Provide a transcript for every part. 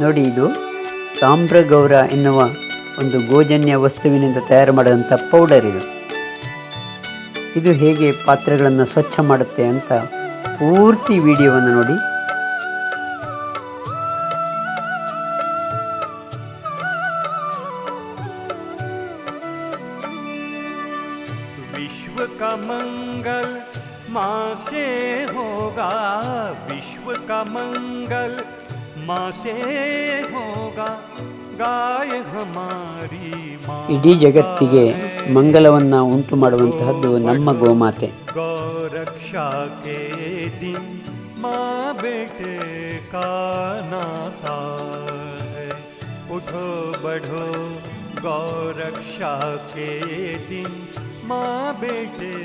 ನೋಡಿ, ಇದು ತಾಮ್ರಗೌರ ಎನ್ನುವ ಒಂದು ಗೋಜನ್ಯ ವಸ್ತುವಿನಿಂದ ತಯಾರು ಮಾಡಿದಂಥ ಪೌಡರ್ ಇದು ಹೇಗೆ ಪಾತ್ರೆಗಳನ್ನು ಸ್ವಚ್ಛ ಮಾಡುತ್ತೆ ಅಂತ ಪೂರ್ತಿ ವಿಡಿಯೋವನ್ನು ನೋಡಿ. विश्व का मंगल माँ से होगा, विश्व का मंगल माँ से होगा, गाय हमारी माँ. ಇಡೀ ಜಗತ್ತಿಗೆ ಮಂಗಲವನ್ನು ಉಂಟು ಮಾಡುವಂತಹದ್ದು ನಮ್ಮ ಗೋಮಾತೆ. गौरक्षा के दिन माँ बेटे का नाता है, उठो बढ़ो गौरक्षा के दिन माँ बेटे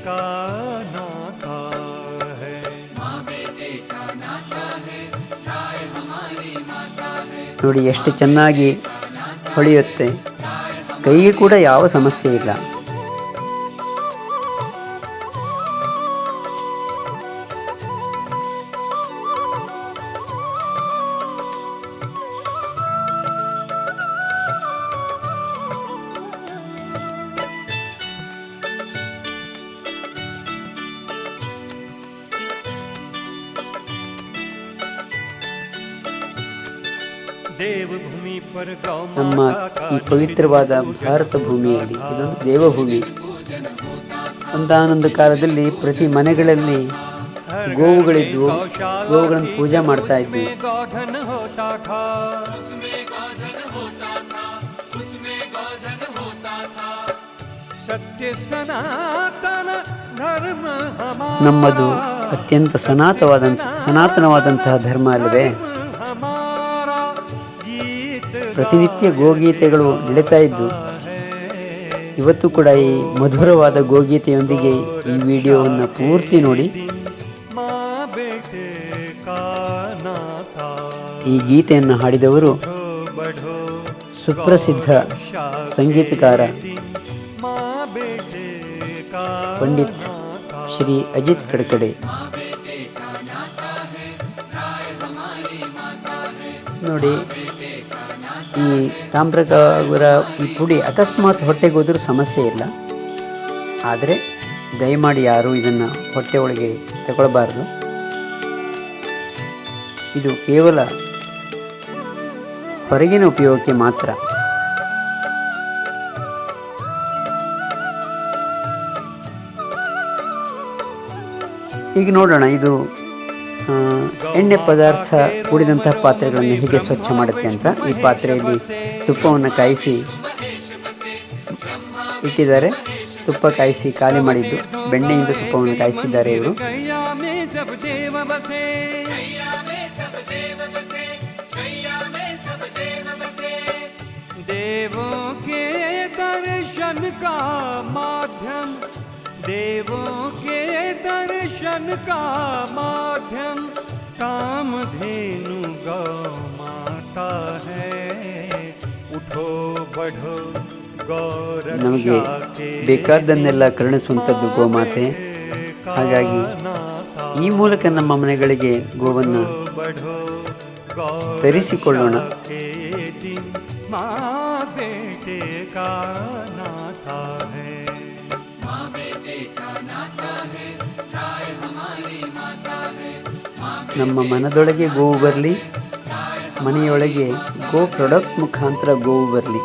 का नाता है. माँ बेटे का नाता है, गाय हमारी माता है. ನೋಡಿ ಎಷ್ಟು ಚೆನ್ನಾಗಿ ಹೊಳೆಯುತ್ತೆ, ಕೈಗೆ ಕೂಡ ಯಾವ ಸಮಸ್ಯೆ ಇಲ್ಲ. ನಮ್ಮ ಈ ಪವಿತ್ರವಾದ ಭಾರತ ಭೂಮಿಯಲ್ಲಿ ಇದೊಂದು ದೇವಭೂಮಿ. ಒಂದಾನೊಂದು ಕಾಲದಲ್ಲಿ ಪ್ರತಿ ಮನೆಗಳಲ್ಲಿ ಗೋವುಗಳಿದ್ವು, ಗೋವುಗಳನ್ನು ಪೂಜೆ ಮಾಡ್ತಾ ಇದ್ವಿ. ನಮ್ಮದು ಅತ್ಯಂತ ಸನಾತನವಾದಂತಹ ಧರ್ಮ ಅಲ್ಲವೇ? ಪ್ರತಿನಿತ್ಯ ಗೋಗೀತೆಗಳು ನಡೀತಾ ಇದ್ದು, ಇವತ್ತು ಕೂಡ ಈ ಮಧುರವಾದ ಗೋಗೀತೆಯೊಂದಿಗೆ ಈ ವಿಡಿಯೋವನ್ನು ಪೂರ್ತಿ ನೋಡಿ. ಈ ಗೀತೆಯನ್ನು ಹಾಡಿದವರು ಸುಪ್ರಸಿದ್ಧ ಸಂಗೀತಕಾರ ಪಂಡಿತ್ ಶ್ರೀ ಅಜಿತ್ ಕಡ್ಕಡೆ. ನೋಡಿ, ಈ ತಾಮ್ರಗೌರ ಈ ಪುಡಿ ಅಕಸ್ಮಾತ್ ಹೊಟ್ಟೆಗೆ ಹೋದರೂ ಸಮಸ್ಯೆ ಇಲ್ಲ, ಆದರೆ ದಯಮಾಡಿ ಯಾರೂ ಇದನ್ನು ಹೊಟ್ಟೆ ಒಳಗೆ ತಗೊಳ್ಬಾರ್ದು. ಇದು ಕೇವಲ ಹೊರಗಿನ ಉಪಯೋಗಕ್ಕೆ ಮಾತ್ರ. ಈಗ ನೋಡೋಣ ಇದು ಎಣ್ಣೆ ಪದಾರ್ಥ ಕೂಡಿದಂತಹ ಪಾತ್ರೆಗಳನ್ನು ಹೇಗೆ ಸ್ವಚ್ಛ ಮಾಡುತ್ತೆ ಅಂತ. ಈ ಪಾತ್ರೆಯಲ್ಲಿ ತುಪ್ಪವನ್ನು ಕಾಯಿಸಿ ಇಟ್ಟಿದ್ದಾರೆ. ತುಪ್ಪ ಕಾಯಿಸಿ ಖಾಲಿ ಮಾಡಿದ್ದು, ಬೆಣ್ಣೆಯಿಂದ ತುಪ್ಪವನ್ನು ಕಾಯಿಸಿದ್ದಾರೆ ಇವರು. देवों के दर्शन का माध्यम कामधेनु गौ माता है, उठो बढ़ो गौरक्षा. ನಮಗೆ ಬೇಕಾದ್ದನ್ನೆಲ್ಲ ಕರುಣಿಸುವಂಥದ್ದು ಗೋಮಾತೆ. ಹಾಗಾಗಿ ಈ ಮೂಲಕ ನಮ್ಮ ಮನೆಗಳಿಗೆ ಗೋವನ್ನು ತರಿಸಿಕೊಳ್ಳೋಣ. ನಮ್ಮ ಮನದೊಳಗೆ ಗೋವು ಬರಲಿ, ಮನೆಯೊಳಗೆ ಗೋ ಪ್ರಾಡಕ್ಟ್ ಮುಖಾಂತರ ಗೋವು ಬರಲಿ.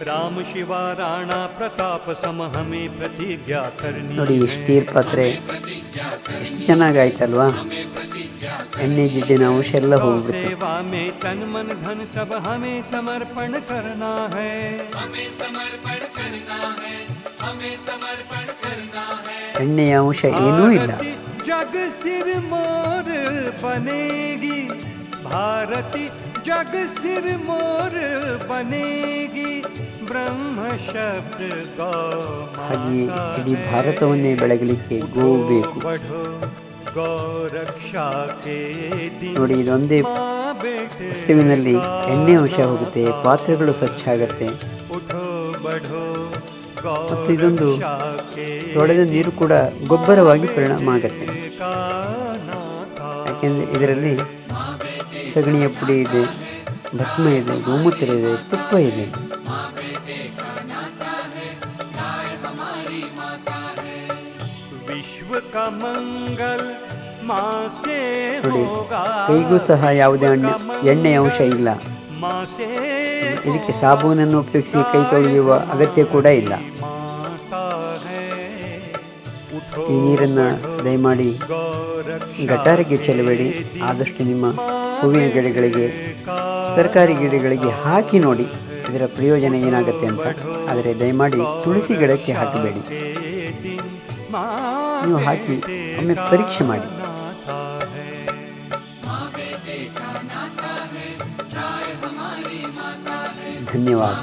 राम शिवा राणा प्रताप सम हमें प्रतिज्ञा करनी. ನೋಡಿ, ಸ್ಟೀಲ್ ಪಾತ್ರೆ ಎಷ್ಟು ಚೆನ್ನಾಗಾಯ್ತಲ್ವಾ? ಎಣ್ಣೆ ಜಿಡ್ಡಿನ ಅಂಶ ಎಲ್ಲ ಹೋಗುತ್ತೆ. सेवा में तन मन धन सब हमें समर्पण करना है, हमें समर्पण करना है, हमें समर्पण करना है. ಎಣ್ಣೆಯ ಅಂಶ ಏನೂ ಇಲ್ಲ. जग सिर मोर बनेगी भारती, जग सिर मोर बनेगी ब्रह्म शब्द गौ ಹಾಗೆಯೇ ಇಡೀ ಭಾರತವನ್ನೇ ಬೆಳಗಲಿಕ್ಕೆ ಗೋವು ಬೇಕು. बढ़ो गौ रक्षा के दिन ನೋಡಿ, ಇದೊಂದೇ ವಸ್ತುವಿನಲ್ಲಿ ಎಣ್ಣೆ ಅಂಶ ಹೋಗುತ್ತೆ, ಪಾತ್ರೆಗಳು ಸ್ವಚ್ಛ ಆಗುತ್ತೆ, उठो बढ़ो गौ ಮತ್ತು ಇದೊಂದು रक्षा के ತೊಳೆದ ನೀರು ಕೂಡ ಗೊಬ್ಬರವಾಗಿ ಪರಿಣಾಮ ಆಗುತ್ತೆ. का नाता ಯಾಕೆಂದರೆ ಇದರಲ್ಲಿ ಸಗಣಿಯ ಪುಡಿ ಇದೆ, ಭಸ್ಮ ಇದೆ, ಗೋಮೂತ್ರ ಇದೆ, ತುಪ್ಪ ಇದೆ. विश्व का मंगल माँ से ನೋಡಿ, होगा ಕೈಗೂ ಸಹ ಯಾವುದೇ ಎಣ್ಣೆಯ ಅಂಶ ಇಲ್ಲ. माँ से ಇದಕ್ಕೆ ಸಾಬೂನನ್ನು ಉಪಯೋಗಿಸಿ ಕೈ ತೊಳೆಯುವ ಅಗತ್ಯ ಕೂಡ ಇಲ್ಲ. माता है उठो ಈ ನೀರನ್ನು ದಯಮಾಡಿ गौ रक्षा ಗಟಾರಿಗೆ ಚೆಲ್ಲಬೇಡಿ. ಆದಷ್ಟು ನಿಮ್ಮ ಹೂವಿನ ಗಿಡಗಳಿಗೆ, ತರಕಾರಿ ಗಿಡಗಳಿಗೆ ಹಾಕಿ ನೋಡಿ ಇದರ ಪ್ರಯೋಜನ ಏನಾಗುತ್ತೆ ಅಂತ. ಆದರೆ ದಯಮಾಡಿ ತುಳಸಿ ಗಿಡಕ್ಕೆ ಹಾಕಬೇಡಿ. के दिन माँ ನೀವು ಹಾಕಿ ಒಮ್ಮೆ ಪರೀಕ್ಷೆ ಮಾಡಿ. ಧನ್ಯವಾದ.